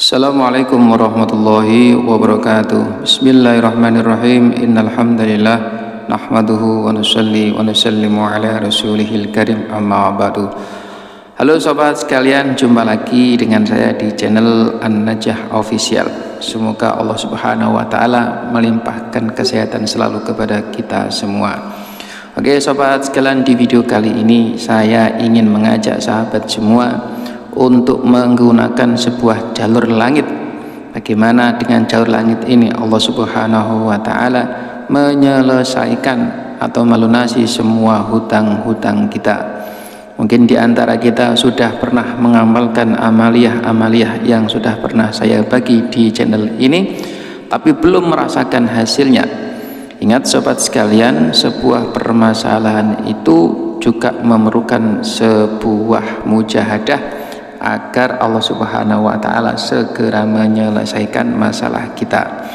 Assalamualaikum warahmatullahi wabarakatuh. Bismillahirrahmanirrahim. Innal hamdalillah nahmaduhu wa nusalli wa nusallimu ala rasulihil karim, amma ba'du. Halo sobat sekalian, jumpa lagi dengan saya di channel An-Najah Official. Semoga Allah Subhanahu wa taala melimpahkan kesehatan selalu kepada kita semua. Oke sobat sekalian, di video kali ini saya ingin mengajak sahabat semua untuk menggunakan sebuah jalur langit. Bagaimana dengan jalur langit ini? Allah Subhanahu wa taala menyelesaikan atau melunasi semua hutang-hutang kita. Mungkin di antara kita sudah pernah mengamalkan amaliyah-amaliyah yang sudah pernah saya bagi di channel ini, tapi belum merasakan hasilnya. Ingat sobat sekalian, sebuah permasalahan itu juga memerlukan sebuah mujahadah agar Allah Subhanahu wa taala segera menyelesaikan masalah kita.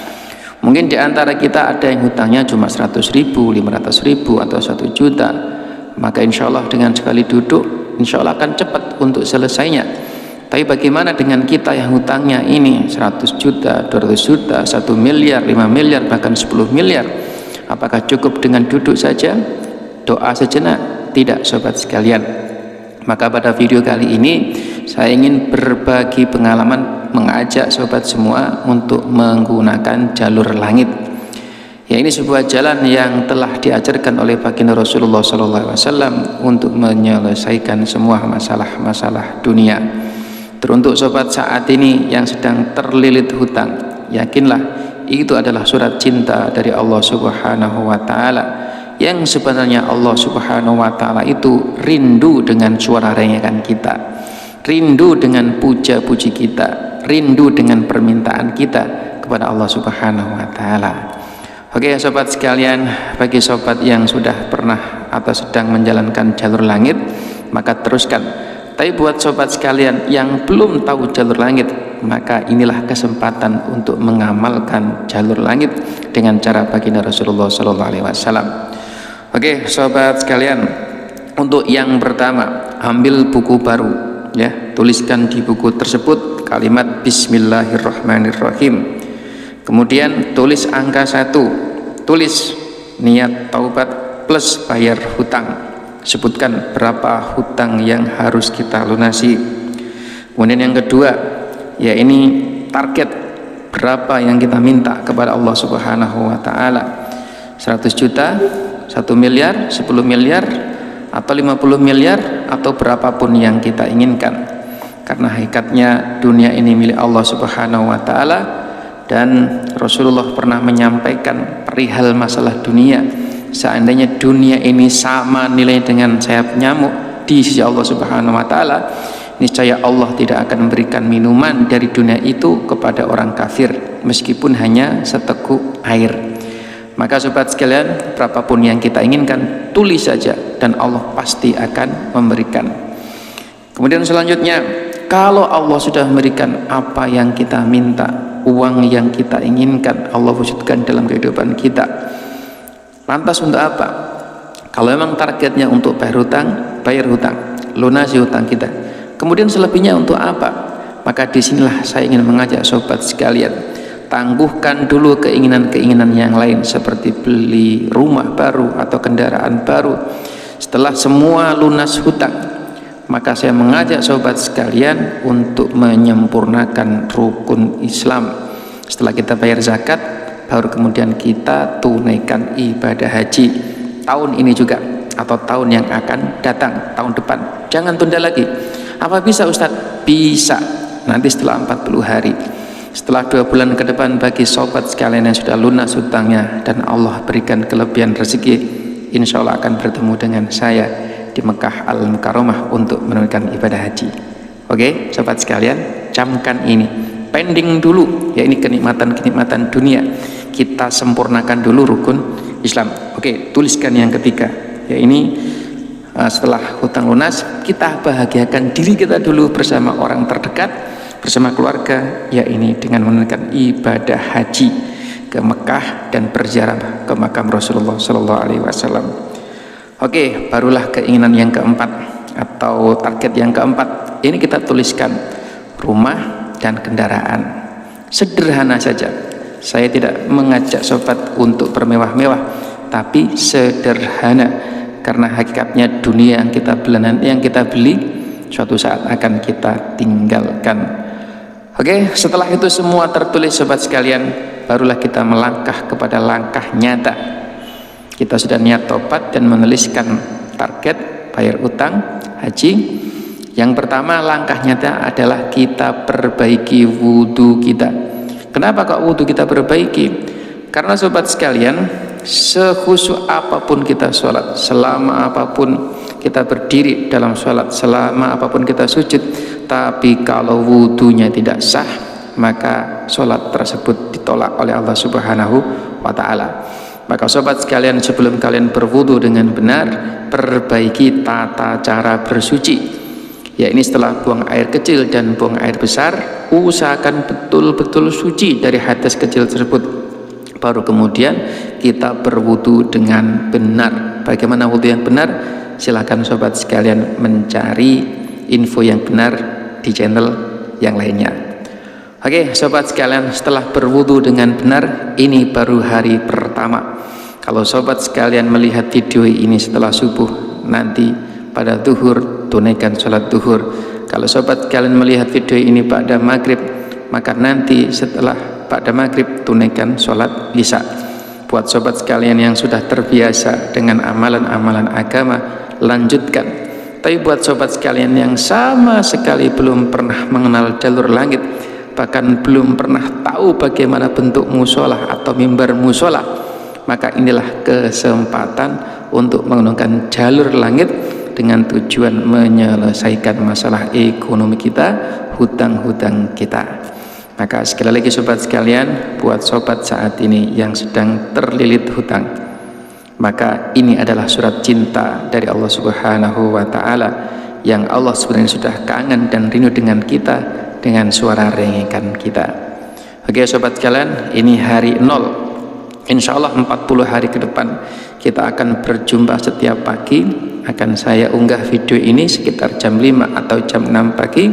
Mungkin di antara kita ada yang hutangnya cuma 100.000, 500.000 atau 1 juta. Maka insya Allah dengan sekali duduk insya Allah akan cepat untuk selesainya. Tapi bagaimana dengan kita yang hutangnya ini 100 juta, 200 juta, 1 miliar, 5 miliar, bahkan 10 miliar? Apakah cukup dengan duduk saja, doa sejenak? Tidak sobat sekalian. Maka pada video kali ini saya ingin berbagi pengalaman, mengajak sobat semua untuk menggunakan jalur langit. Ya, ini sebuah jalan yang telah diajarkan oleh baginda Rasulullah SAW untuk menyelesaikan semua masalah-masalah dunia. Teruntuk sobat saat ini yang sedang terlilit hutang, yakinlah itu adalah surat cinta dari Allah Subhanahu wa taala, yang sebenarnya Allah Subhanahu wa taala itu rindu dengan suara rengekan kita, rindu dengan puja-puji kita, rindu dengan permintaan kita kepada Allah Subhanahu wa taala. Oke sobat sekalian, bagi sobat yang sudah pernah atau sedang menjalankan jalur langit, maka teruskan. Tapi buat sobat sekalian yang belum tahu jalur langit, maka inilah kesempatan untuk mengamalkan jalur langit dengan cara baginda Rasulullah SAW. Oke sobat sekalian, untuk yang pertama, ambil buku baru ya, tuliskan di buku tersebut kalimat Bismillahirrahmanirrahim. Kemudian tulis angka 1, tulis niat taubat plus bayar hutang. Sebutkan berapa hutang yang harus kita lunasi. Kemudian yang kedua, ya ini target berapa yang kita minta kepada Allah Subhanahu wa taala. 100 juta, 1 miliar, 10 miliar, atau 50 miliar, atau berapapun yang kita inginkan. Karena hakikatnya dunia ini milik Allah Subhanahu wa taala, dan Rasulullah pernah menyampaikan perihal masalah dunia, seandainya dunia ini sama nilai dengan sayap nyamuk di sisi Allah Subhanahu wa taala, niscaya Allah tidak akan memberikan minuman dari dunia itu kepada orang kafir meskipun hanya seteguk air. Maka sobat sekalian, berapapun yang kita inginkan, tulis saja dan Allah pasti akan memberikan. Kemudian selanjutnya, kalau Allah sudah memberikan apa yang kita minta, uang yang kita inginkan, Allah wujudkan dalam kehidupan kita, lantas untuk apa? Kalau memang targetnya untuk bayar hutang, lunasi hutang kita, kemudian selebihnya untuk apa? Maka disinilah saya ingin mengajak sobat sekalian, tangguhkan dulu keinginan-keinginan yang lain seperti beli rumah baru atau kendaraan baru. Setelah semua lunas hutang, maka saya mengajak sobat sekalian untuk menyempurnakan rukun Islam. Setelah kita bayar zakat, baru kemudian kita tunaikan ibadah haji tahun ini juga atau tahun yang akan datang, tahun depan. Jangan tunda lagi. Apa bisa Ustadz? Bisa, nanti setelah 40 hari, setelah 2 bulan ke depan, bagi sobat sekalian yang sudah lunas hutangnya dan Allah berikan kelebihan rezeki, insya Allah akan bertemu dengan saya di Mekah Al-Mukarramah untuk menunaikan ibadah haji. Oke sobat sekalian, camkan ini, pending dulu ya, ini kenikmatan-kenikmatan dunia, kita sempurnakan dulu rukun Islam. Oke, tuliskan yang ketiga, ya ini setelah hutang lunas, kita bahagiakan diri kita dulu bersama orang terdekat, bersama keluarga, ya ini dengan menunaikan ibadah haji ke Mekah dan berziarah ke makam Rasulullah SAW. Oke, barulah keinginan yang keempat atau target yang keempat. Ini kita tuliskan rumah dan kendaraan. Sederhana saja. Saya tidak mengajak sobat untuk bermewah-mewah, tapi sederhana, karena hakikatnya dunia yang kita beli suatu saat akan kita tinggalkan. Oke, setelah itu semua tertulis sobat sekalian, barulah kita melangkah kepada langkah nyata. Kita sudah niat tobat dan menuliskan target bayar utang haji. Yang pertama langkah nyata adalah kita perbaiki wudhu kita. Kenapa kok wudhu kita perbaiki? Karena sobat sekalian, sekhusyuk apapun kita sholat, selama apapun kita berdiri dalam sholat, selama apapun kita sujud, tapi kalau wudhunya tidak sah, maka sholat tersebut ditolak oleh Allah Subhanahu wa ta'ala. Maka sobat sekalian, sebelum kalian berwudhu dengan benar, perbaiki tata cara bersuci. Ya, ini setelah buang air kecil dan buang air besar, usahakan betul-betul suci dari hadas kecil tersebut. Baru kemudian kita berwudu dengan benar. Bagaimana wudu yang benar? Silakan sobat sekalian mencari info yang benar di channel yang lainnya. Oke sobat sekalian, setelah berwudu dengan benar, ini baru hari pertama. Kalau sobat sekalian melihat video ini setelah subuh, nanti pada zuhur tunaikan sholat zuhur. Kalau sobat sekalian melihat video ini pada maghrib, maka nanti setelah pada maghrib tunaikan sholat isya. Buat sobat sekalian yang sudah terbiasa dengan amalan-amalan agama, lanjutkan. Tapi buat sobat sekalian yang sama sekali belum pernah mengenal jalur langit, bahkan belum pernah tahu bagaimana bentuk musola atau mimbar musola, maka inilah kesempatan untuk menggunakan jalur langit dengan tujuan menyelesaikan masalah ekonomi kita, hutang-hutang kita. Maka sekali lagi sobat sekalian, buat sobat saat ini yang sedang terlilit hutang, maka ini adalah surat cinta dari Allah Subhanahu wa ta'ala, yang Allah sebenarnya sudah kangen dan rindu dengan kita, dengan suara rengekan kita. Oke sobat sekalian, ini hari 0. Insya Allah 40 hari ke depan kita akan berjumpa setiap pagi. Akan saya unggah video ini sekitar jam 5 atau jam 6 pagi,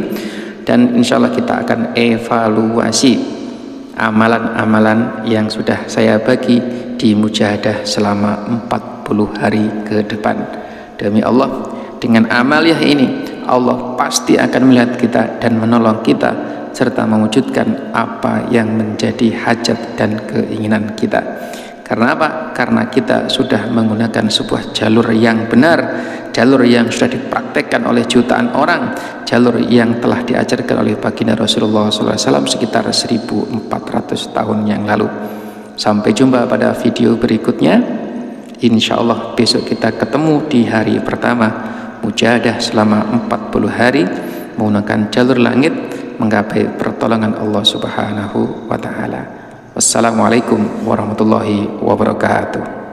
dan insya Allah kita akan evaluasi amalan-amalan yang sudah saya bagi di mujahadah selama 40 hari ke depan. Demi Allah, dengan amaliyah ini Allah pasti akan melihat kita dan menolong kita, serta mewujudkan apa yang menjadi hajat dan keinginan kita. Karena apa? Karena kita sudah menggunakan sebuah jalur yang benar, jalur yang sudah dipraktekkan oleh jutaan orang, jalur yang telah diajarkan oleh baginda Rasulullah SAW sekitar 1400 tahun yang lalu. Sampai jumpa pada video berikutnya. Insya Allah besok kita ketemu di hari pertama mujahadah selama 40 hari menggunakan jalur langit, menggapai pertolongan Allah Subhanahu wa ta'ala. Wassalamualaikum warahmatullahi wabarakatuh.